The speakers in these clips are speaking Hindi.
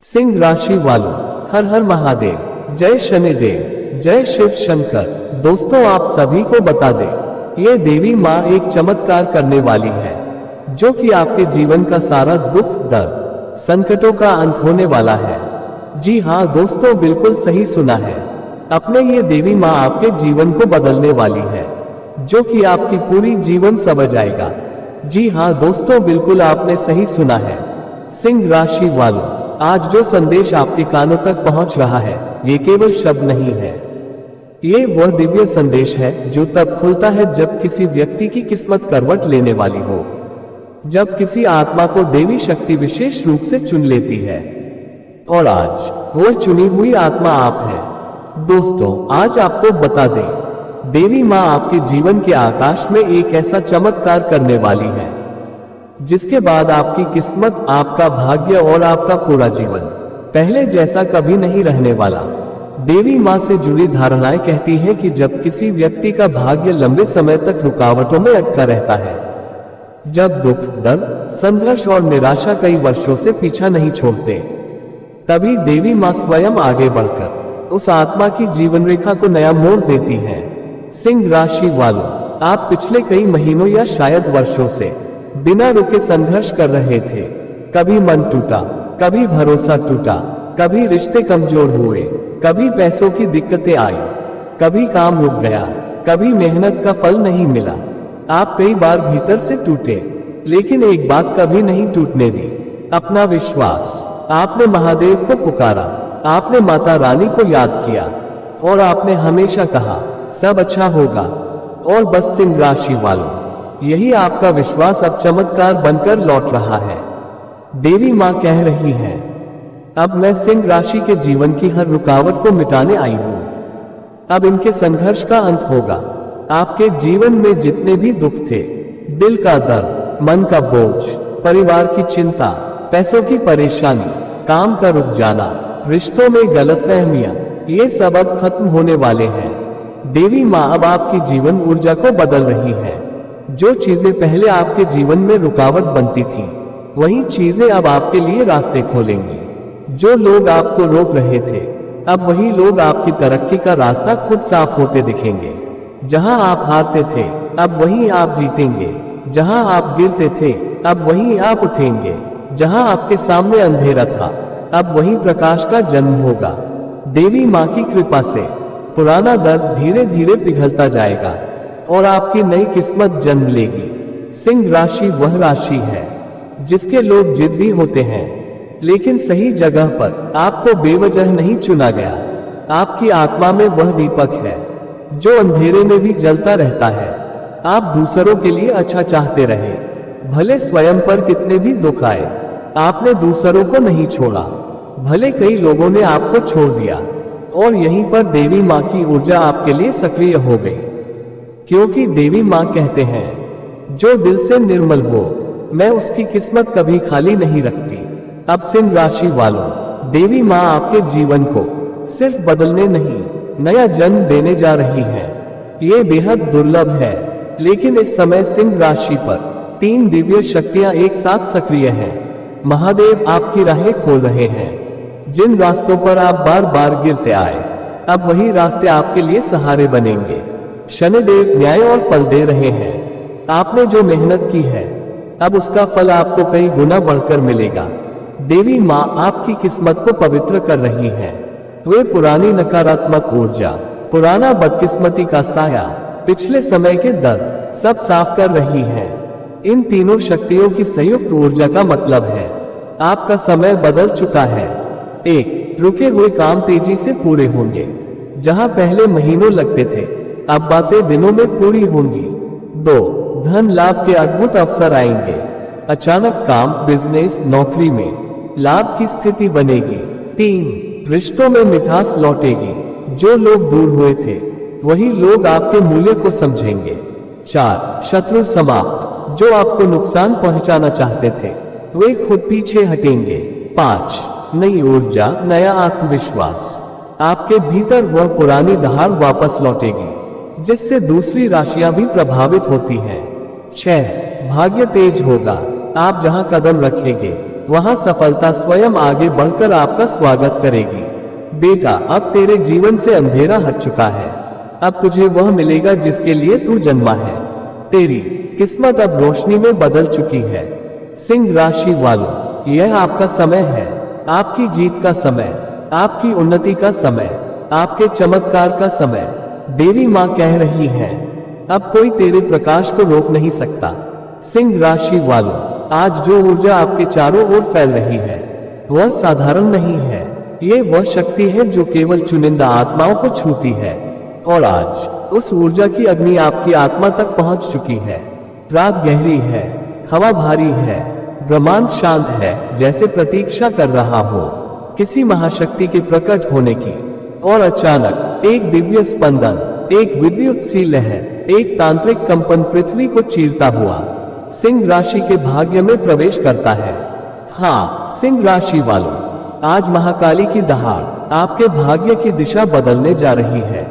सिंह राशि वालों, हर हर महादेव, जय शनिदेव, जय शिव शंकर। दोस्तों, आप सभी को बता दें, ये देवी माँ एक चमत्कार करने वाली है, जो कि आपके जीवन का सारा दुख दर्द संकटों का अंत होने वाला है। जी हाँ दोस्तों, बिल्कुल सही सुना है। अपने ये देवी माँ आपके जीवन को बदलने वाली है, जो कि आपकी पूरी जीवन संवर जाएगा। जी हाँ दोस्तों, बिल्कुल आपने सही सुना है। सिंह राशि वालों, आज जो संदेश आपके कानों तक पहुंच रहा है, ये केवल शब्द नहीं है। ये वह दिव्य संदेश है जो तब खुलता है जब किसी व्यक्ति की किस्मत करवट लेने वाली हो, जब किसी आत्मा को देवी शक्ति विशेष रूप से चुन लेती है। और आज वह चुनी हुई आत्मा आप है। दोस्तों, आज आपको बता दें, देवी माँ आपके जीवन के आकाश में एक ऐसा चमत्कार करने वाली है, जिसके बाद आपकी किस्मत, आपका भाग्य और आपका पूरा जीवन पहले जैसा कभी नहीं रहने वाला। देवी माँ से जुड़ी धारणाएं कहती हैं कि जब किसी व्यक्ति का भाग्य लंबे समय तक रुकावटों में अटका रहता है, जब दुख, दर्द, संघर्ष और निराशा कई वर्षों से पीछा नहीं छोड़ते, तभी देवी माँ स्वयं आगे बढ़कर उस आत्मा की जीवन रेखा को नया मोड़ देती है। सिंह राशि वालों, आप पिछले कई महीनों या शायद वर्षों से बिना रुके संघर्ष कर रहे थे। कभी मन टूटा, कभी भरोसा टूटा, कभी रिश्ते कमजोर हुए, कभी पैसों की दिक्कतें आई, कभी काम रुक गया, कभी मेहनत का फल नहीं मिला। आप कई बार भीतर से टूटे, लेकिन एक बात कभी नहीं टूटने दी, अपना विश्वास। आपने महादेव को पुकारा, आपने माता रानी को याद किया, और आपने हमेशा कहा, सब अच्छा होगा। और बस सिंह राशि वालों, यही आपका विश्वास अब चमत्कार बनकर लौट रहा है। देवी माँ कह रही है, अब मैं सिंह राशि के जीवन की हर रुकावट को मिटाने आई हूँ। अब इनके संघर्ष का अंत होगा। आपके जीवन में जितने भी दुख थे, दिल का दर्द, मन का बोझ, परिवार की चिंता, पैसों की परेशानी, काम का रुक जाना, रिश्तों में गलतफहमियां, ये सब अब खत्म होने वाले हैं। देवी माँ अब आपकी जीवन ऊर्जा को बदल रही है। जो चीजें पहले आपके जीवन में रुकावट बनती थी, वही चीजें अब आपके लिए रास्ते खोलेंगी। जो लोग आपको रोक रहे थे, अब वही लोग आपकी तरक्की का रास्ता खुद साफ होते दिखेंगे। जहां आप हारते थे, अब वहीं आप जीतेंगे। जहां आप गिरते थे, अब वहीं आप उठेंगे। जहां आपके सामने अंधेरा था, अब वहीं प्रकाश का जन्म होगा। देवी माँ की कृपा से पुराना दर्द धीरे धीरे पिघलता जाएगा और आपकी नई किस्मत जन्म लेगी। सिंह राशि वह राशि है जिसके लोग जिद्दी होते हैं, लेकिन सही जगह पर आपको बेवजह नहीं चुना गया। आपकी आत्मा में वह दीपक है जो अंधेरे में भी जलता रहता है। आप दूसरों के लिए अच्छा चाहते रहे, भले स्वयं पर कितने भी दुख आए। आपने दूसरों को नहीं छोड़ा, भले कई लोगों ने आपको छोड़ दिया। और यहीं पर देवी माँ की ऊर्जा आपके लिए सक्रिय हो गई, क्योंकि देवी माँ कहते हैं, जो दिल से निर्मल हो, मैं उसकी किस्मत कभी खाली नहीं रखती। अब सिंह राशि वालों, देवी माँ आपके जीवन को सिर्फ बदलने नहीं, नया जन्म देने जा रही है। ये बेहद दुर्लभ है, लेकिन इस समय सिंह राशि पर 3 दिव्य शक्तियां एक साथ सक्रिय हैं। महादेव आपकी राहें खोल रहे हैं। जिन रास्तों पर आप बार बार गिरते आए, अब वही रास्ते आपके लिए सहारे बनेंगे। शनिदेव न्याय और फल दे रहे हैं। आपने जो मेहनत की है, अब उसका फल आपको कई गुना बढ़कर मिलेगा। देवी माँ आपकी किस्मत को पवित्र कर रही है। वे पुरानी नकारात्मक ऊर्जा, पुराना बदकिस्मती का साया, पिछले समय के दर्द सब साफ कर रही है। इन तीनों शक्तियों की संयुक्त ऊर्जा का मतलब है, आपका समय बदल चुका है। 1. रुके हुए काम तेजी से पूरे होंगे। जहां पहले महीनों लगते थे, अब बातें दिनों में पूरी होंगी। 2. धन लाभ के अद्भुत अवसर आएंगे। अचानक काम, बिजनेस, नौकरी में लाभ की स्थिति बनेगी। 3. रिश्तों में मिठास लौटेगी। जो लोग दूर हुए थे, वही लोग आपके मूल्य को समझेंगे। 4. शत्रु समाप्त। जो आपको नुकसान पहुंचाना चाहते थे, वे खुद पीछे हटेंगे। 5. नई ऊर्जा, नया आत्मविश्वास। आपके भीतर वह पुरानी दहाड़ वापस लौटेगी, जिससे दूसरी राशियां भी प्रभावित होती हैं। 6. भाग्य तेज होगा। आप जहां कदम रखेंगे, वहां सफलता स्वयं आगे बढ़कर आपका स्वागत करेगी। बेटा, अब तेरे जीवन से अंधेरा हट चुका है। अब तुझे वह मिलेगा जिसके लिए तू जन्मा है। तेरी किस्मत अब रोशनी में बदल चुकी है। सिंह राशि वालों, यह आपका समय है, आपकी जीत का समय, आपकी उन्नति का समय, आपके चमत्कार का समय। देवी माँ कह रही है, अब कोई तेरे प्रकाश को रोक नहीं सकता। सिंह राशि वालों, आज जो ऊर्जा आपके चारों ओर फैल रही है वह साधारण नहीं है। ये वह शक्ति है जो केवल चुनिंदा आत्माओं को छूती है, और आज उस ऊर्जा की अग्नि आपकी आत्मा तक पहुंच चुकी है। रात गहरी है, हवा भारी है, ब्रह्मांड शांत है, जैसे प्रतीक्षा कर रहा हो किसी महाशक्ति के प्रकट होने की। और अचानक एक दिव्य स्पंदन, एक विद्युत सी लहर, एक तांत्रिक कंपन पृथ्वी को चीरता हुआ सिंह राशि के भाग्य में प्रवेश करता है। हाँ, सिंह राशि वालों, आज महाकाली की दहाड़ आपके भाग्य की दिशा बदलने जा रही है।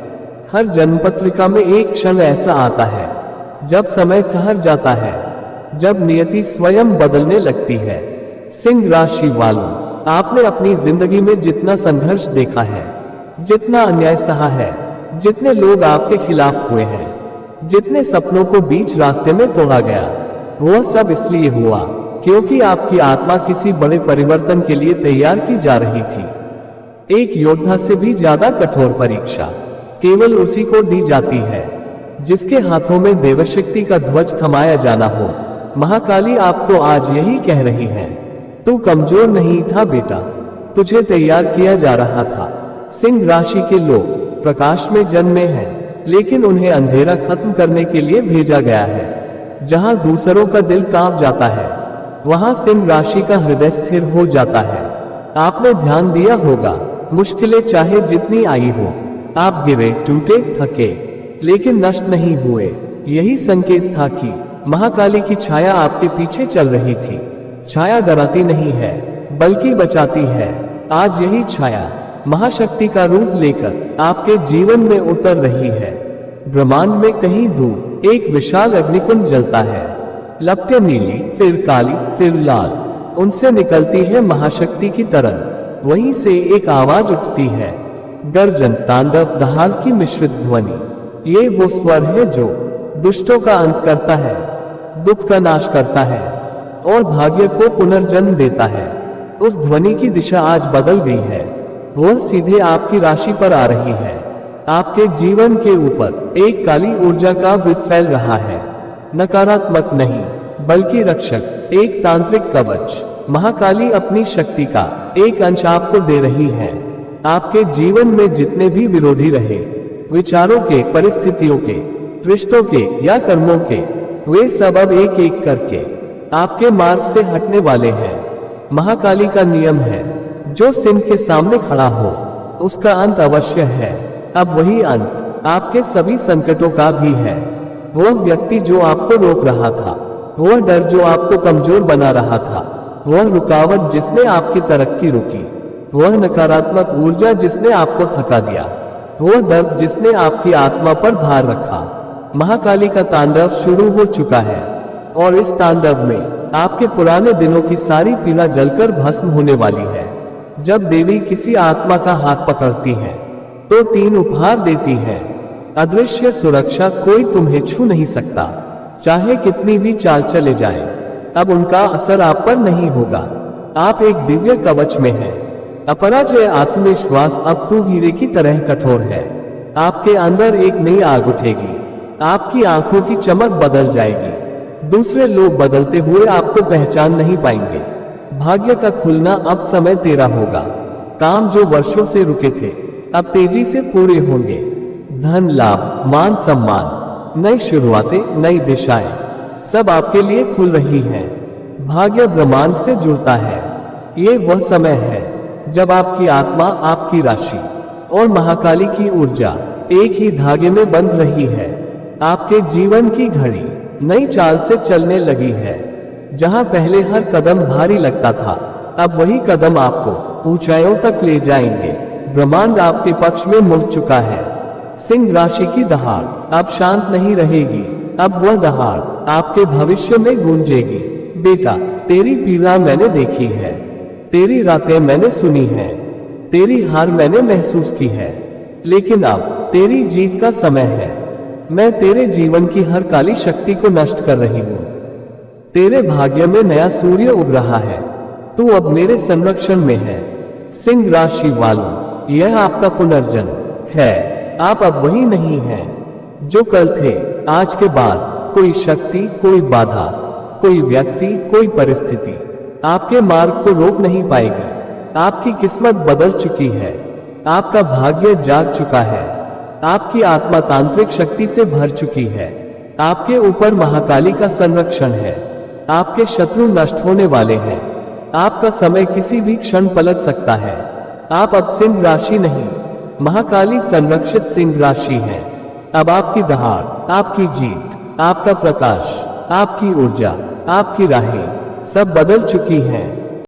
हर जन्मपत्रिका में एक क्षण ऐसा आता है जब समय ठहर जाता है, जब नियति स्वयं बदलने लगती है। सिंह राशि वालों, आपने अपनी जिंदगी में जितना संघर्ष देखा है, जितना अन्याय सहा है, जितने लोग आपके खिलाफ हुए हैं, जितने सपनों को बीच रास्ते में तोड़ा गया, वह सब इसलिए हुआ क्योंकि आपकी आत्मा किसी बड़े परिवर्तन के लिए तैयार की जा रही थी। एक योद्धा से भी ज्यादा कठोर परीक्षा केवल उसी को दी जाती है जिसके हाथों में देवशक्ति का ध्वज थमाया जाना हो। महाकाली आपको आज यही कह रही है, तू कमजोर नहीं था बेटा, तुझे तैयार किया जा रहा था। सिंह राशि के लोग प्रकाश में जन्मे हैं, लेकिन उन्हें अंधेरा खत्म करने के लिए भेजा गया है। जहां दूसरों का दिल कांप जाता है, वहां सिंह राशि का हृदय स्थिर हो जाता है। आपने ध्यान दिया होगा, मुश्किलें चाहे जितनी आई हो, आप गिरे, टूटे, थके, लेकिन नष्ट नहीं हुए। यही संकेत था कि महाकाली की छाया आपके पीछे चल रही थी। छाया डराती नहीं है, बल्कि बचाती है। आज यही छाया महाशक्ति का रूप लेकर आपके जीवन में उतर रही है। ब्रह्मांड में कहीं दूर एक विशाल अग्निकुंड जलता है। लपटें नीली, फिर काली, फिर लाल, उनसे निकलती है महाशक्ति की तरंग। वहीं से एक आवाज उठती है, गर्जन, तांडव, दहाड़ की मिश्रित ध्वनि। ये वो स्वर है जो दुष्टों का अंत करता है, दुख का नाश करता है और भाग्य को पुनर्जन्म देता है। उस ध्वनि की दिशा आज बदल गई है। वह सीधे आपकी राशि पर आ रही है। आपके जीवन के ऊपर एक काली ऊर्जा का विद फैल रहा है। नकारात्मक नहीं, बल्कि रक्षक, एक तांत्रिक कवच। महाकाली अपनी शक्ति का एक अंश आपको दे रही है। आपके जीवन में जितने भी विरोधी रहे, विचारों के, परिस्थितियों के, रिश्तों के या कर्मों के, वे सब अब एक एक करके आपके मार्ग से हटने वाले हैं। महाकाली का नियम है, जो सिंह के सामने खड़ा हो उसका अंत अवश्य है। अब वही अंत आपके सभी संकटों का भी है। वह व्यक्ति जो आपको रोक रहा था, वह डर जो आपको कमजोर बना रहा था, वह रुकावट जिसने आपकी तरक्की रोकी, वह नकारात्मक ऊर्जा जिसने आपको थका दिया, वह दर्द जिसने आपकी आत्मा पर भार रखा। महाकाली का तांडव शुरू हो चुका है और इस तांडव में आपके पुराने दिनों की सारी पीड़ा जलकर भस्म होने वाली है। जब देवी किसी आत्मा का हाथ पकड़ती है तो 3 उपहार देती है। अदृश्य सुरक्षा, कोई तुम्हें छू नहीं सकता, चाहे कितनी भी चाल चले जाए, अब उनका असर आप पर नहीं होगा। आप एक दिव्य कवच में हैं। अपराजय आत्मविश्वास, अब तू हीरे की तरह कठोर है। आपके अंदर एक नई आग उठेगी, आपकी आंखों की चमक बदल जाएगी। दूसरे लोग बदलते हुए आपको पहचान नहीं पाएंगे। भाग्य का खुलना, अब समय तेरा होगा। काम जो वर्षों से रुके थे, अब तेजी से पूरे होंगे। धन लाभ, मान सम्मान, नई शुरुआतें, नई दिशाएं, सब आपके लिए खुल रही हैं। भाग्य ब्रह्मांड से जुड़ता है। ये वह समय है जब आपकी आत्मा, आपकी राशि और महाकाली की ऊर्जा एक ही धागे में बंध रही है। आपके जीवन की घड़ी नई चाल से चलने लगी है। जहां पहले हर कदम भारी लगता था, अब वही कदम आपको ऊंचाइयों तक ले जाएंगे। ब्रह्मांड आपके पक्ष में मुड़ चुका है। सिंह राशि की दहाड़ अब शांत नहीं रहेगी। अब वह दहाड़ आपके भविष्य में गूंजेगी। बेटा, तेरी पीड़ा मैंने देखी है, तेरी रातें मैंने सुनी है, तेरी हार मैंने महसूस की है, लेकिन अब तेरी जीत का समय है। मैं तेरे जीवन की हर काली शक्ति को नष्ट कर रही हूं। तेरे भाग्य में नया सूर्य उग रहा है। तू अब मेरे संरक्षण में है। सिंह राशि वालों, यह आपका पुनर्जन्म है। आप अब वही नहीं हैं जो कल थे। आज के बाद कोई शक्ति, कोई बाधा, कोई व्यक्ति, कोई परिस्थिति आपके मार्ग को रोक नहीं पाएगी। आपकी किस्मत बदल चुकी है। आपका भाग्य जाग चुका है। आपकी आत्मा तांत्रिक शक्ति से भर चुकी है। आपके ऊपर महाकाली का संरक्षण है। आपके शत्रु नष्ट होने वाले हैं। आपका समय किसी भी क्षण पलट सकता है। आप अब सिंह राशि नहीं, महाकाली संरक्षित सिंह राशि है। अब आपकी दहाड़, आपकी जीत, आपका प्रकाश, आपकी ऊर्जा, आपकी राहें सब बदल चुकी हैं।